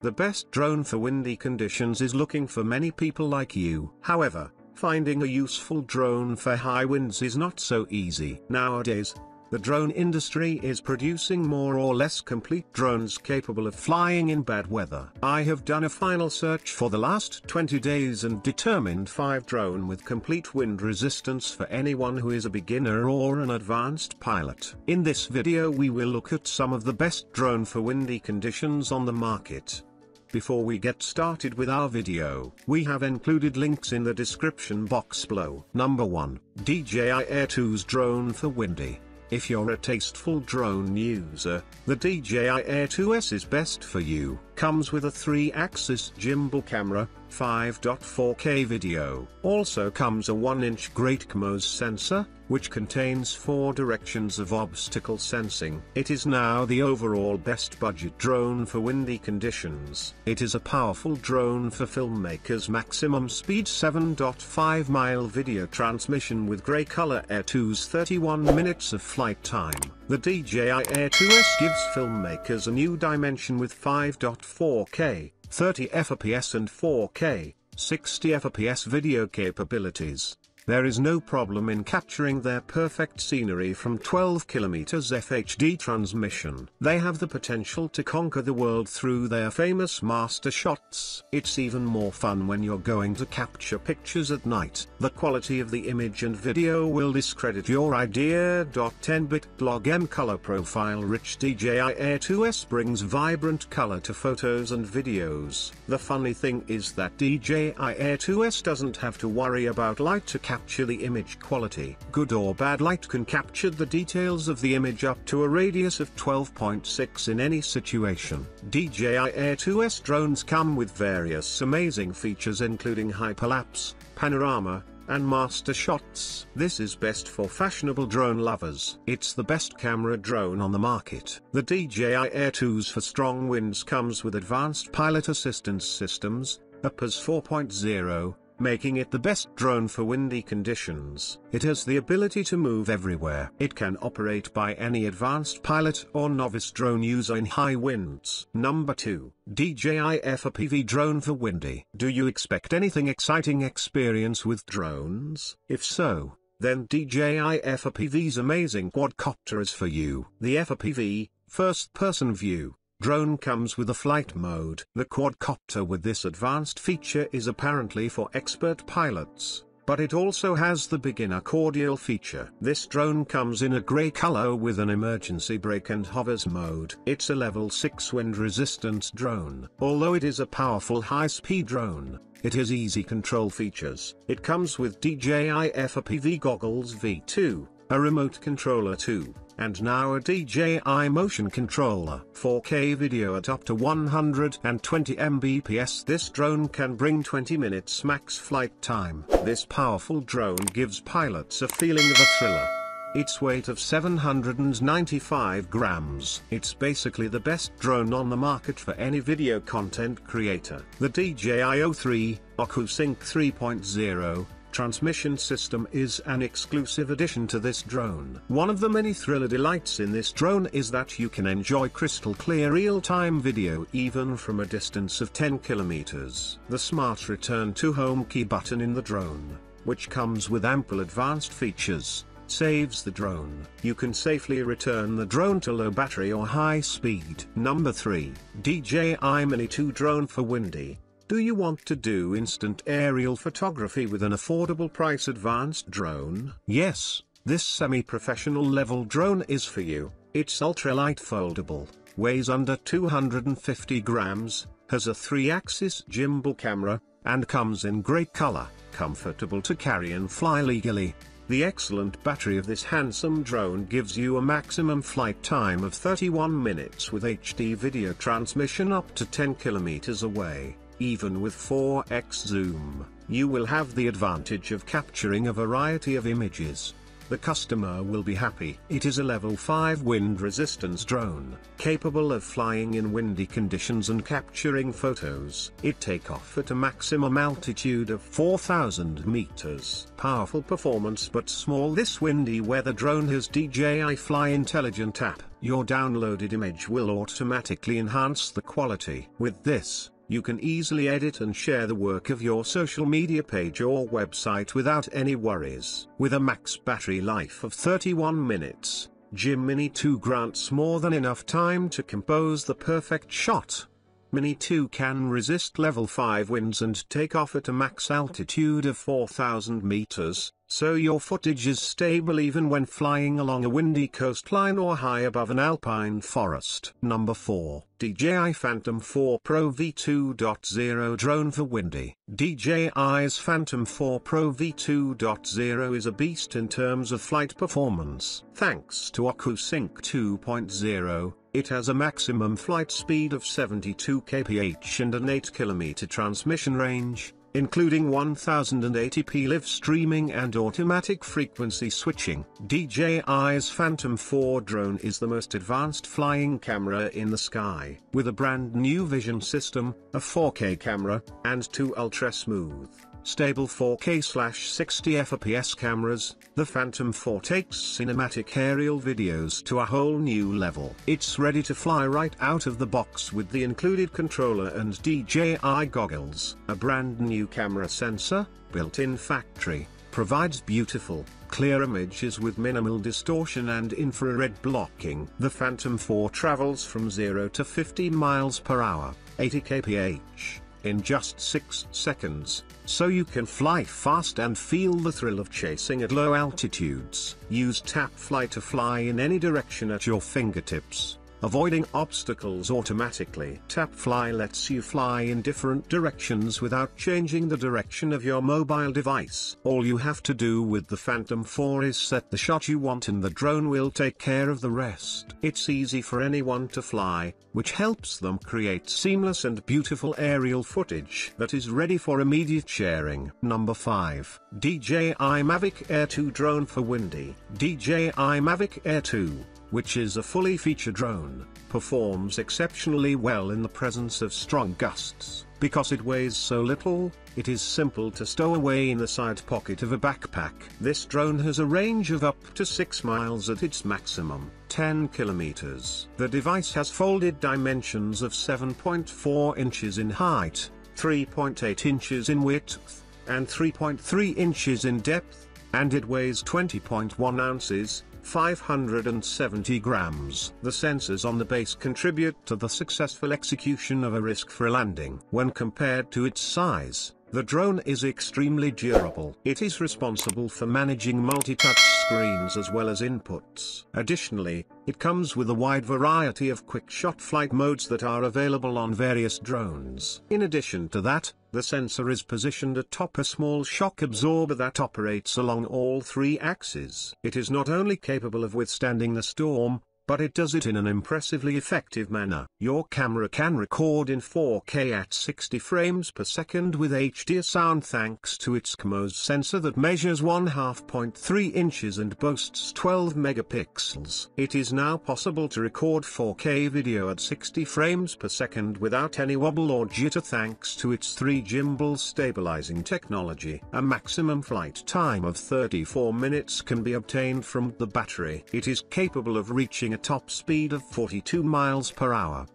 The best drone for windy conditions is looking for many people like you. However, finding a useful drone for high winds is not so easy. Nowadays, the drone industry is producing more or less complete drones capable of flying in bad weather. I have done a final search for the last 20 days and determined 5 drones with complete wind resistance for anyone who is a beginner or an advanced pilot. In this video we will look at some of the best drone for windy conditions on the market. Before we get started with our video, we have included links in the description box below. Number 1. DJI Air 2's drone for windy. If you're a tasteful drone user, the DJI Air 2S is best for you. Comes with a 3-axis gimbal camera, 5.4K video. Also comes a 1-inch Great KMOS sensor, which contains 4 directions of obstacle sensing. It is now the overall best budget drone for windy conditions. It is a powerful drone for filmmakers. Maximum speed 7.5 mile video transmission with grey color Air 2's 31 minutes of flight time. The DJI Air 2S gives filmmakers a new dimension with 5.4K, 30 fps and 4K, 60 fps video capabilities. There is no problem in capturing their perfect scenery from 12 km FHD transmission. They have the potential to conquer the world through their famous master shots. It's even more fun when you're going to capture pictures at night. The quality of the image and video will discredit your idea. 10-bit log M color profile rich DJI Air 2S brings vibrant color to photos and videos. The funny thing is that DJI Air 2S doesn't have to worry about light to capture the image quality. Good or bad light can capture the details of the image up to a radius of 12.6 in any situation. DJI Air 2S drones come with various amazing features including hyperlapse, panorama, and master shots. This is best for fashionable drone lovers. It's the best camera drone on the market. The DJI Air 2s for strong winds comes with advanced pilot assistance systems, APAS 4.0, making it the best drone for windy conditions. It has the ability to move everywhere. It can operate by any advanced pilot or novice drone user in high winds. Number 2. DJI FPV drone for windy. Do you expect anything exciting experience with drones? If so, then DJI FPV's amazing quadcopter is for you. The FPV, first-person view, drone comes with a flight mode. The quadcopter with this advanced feature is apparently for expert pilots, but it also has the beginner cordial feature. This drone comes in a grey color with an emergency brake and hovers mode. It's a level 6 wind resistance drone. Although it is a powerful high-speed drone, it has easy control features. It comes with DJI FPV goggles V2, a remote controller 2, and now a DJI motion controller. 4K video at up to 120 Mbps. This drone can bring 20 minutes max flight time. This powerful drone gives pilots a feeling of a thriller. Its weight of 795 grams. It's basically the best drone on the market for any video content creator. The DJI 3 OcuSync 3.0 transmission system is an exclusive addition to this drone. One of the many thriller delights in this drone is that you can enjoy crystal clear real-time video even from a distance of 10 kilometers. The smart return to home key button in the drone, which comes with ample advanced features, saves the drone. You can safely return the drone to low battery or high speed. Number 3. DJI Mini 2 drone for windy. Do you want to do instant aerial photography with an affordable price advanced drone? Yes, this semi-professional level drone is for you. It's ultralight foldable, weighs under 250 grams, has a 3-axis gimbal camera, and comes in great color, comfortable to carry and fly legally. The excellent battery of this handsome drone gives you a maximum flight time of 31 minutes with HD video transmission up to 10 kilometers away. Even with 4x zoom, you will have the advantage of capturing a variety of images. the customer will be happy. It is a level 5 wind resistance drone, capable of flying in windy conditions and capturing photos. It takes off at a maximum altitude of 4,000 meters. Powerful performance but small. This windy weather drone has DJI Fly Intelligent app. Your downloaded image will automatically enhance the quality. With this, you can easily edit and share the work of your social media page or website without any worries. With a max battery life of 31 minutes, Mini 2 grants more than enough time to compose the perfect shot. Mini 2 can resist level 5 winds and take off at a max altitude of 4,000 meters, so your footage is stable even when flying along a windy coastline or high above an alpine forest. Number 4. DJI Phantom 4 Pro V2.0 Drone for Windy. DJI's Phantom 4 Pro V2.0 is a beast in terms of flight performance. Thanks to OcuSync 2.0, it has a maximum flight speed of 72 kph and an 8 km transmission range, including 1080p live streaming and automatic frequency switching. DJI's Phantom 4 drone is the most advanced flying camera in the sky, with a brand new vision system, a 4K camera, and 2 ultra-smooth, stable 4K/60 FPS cameras. The Phantom 4 takes cinematic aerial videos to a whole new level. It's ready to fly right out of the box with the included controller and DJI goggles. A brand new camera sensor, built in factory, provides beautiful, clear images with minimal distortion and infrared blocking. The Phantom 4 travels from 0 to 15 miles per hour, 80 kph, in just 6 seconds, so you can fly fast and feel the thrill of chasing at low altitudes. Use tap fly to fly in any direction at your fingertips, avoiding obstacles automatically. Tap fly lets you fly in different directions without changing the direction of your mobile device. All you have to do with the Phantom 4 is set the shot you want and the drone will take care of the rest. It's easy for anyone to fly, which helps them create seamless and beautiful aerial footage that is ready for immediate sharing. Number 5. DJI Mavic Air 2 Drone for Windy. DJI Mavic Air 2, which is a fully featured drone, performs exceptionally well in the presence of strong gusts. Because it weighs so little, it is simple to stow away in the side pocket of a backpack. This drone has a range of up to 6 miles at its maximum, 10 kilometers. The device has folded dimensions of 7.4 inches in height, 3.8 inches in width, and 3.3 inches in depth, and it weighs 20.1 ounces, 570 grams. The sensors on the base contribute to the successful execution of a risk-free landing. When compared to its size, the drone is extremely durable. It is responsible for managing multi-touch screens as well as inputs. Additionally, it comes with a wide variety of quick-shot flight modes that are available on various drones. In addition to that, the sensor is positioned atop a small shock absorber that operates along all 3 axes. It is not only capable of withstanding the storm, but it does it in an impressively effective manner. Your camera can record in 4K at 60 frames per second with HD sound thanks to its CMOS sensor that measures 1/2.3 inches and boasts 12 megapixels. It is now possible to record 4K video at 60 frames per second without any wobble or jitter thanks to its 3 gimbal stabilizing technology. A maximum flight time of 34 minutes can be obtained from the battery. It is capable of reaching a top speed of 42 miles per hour,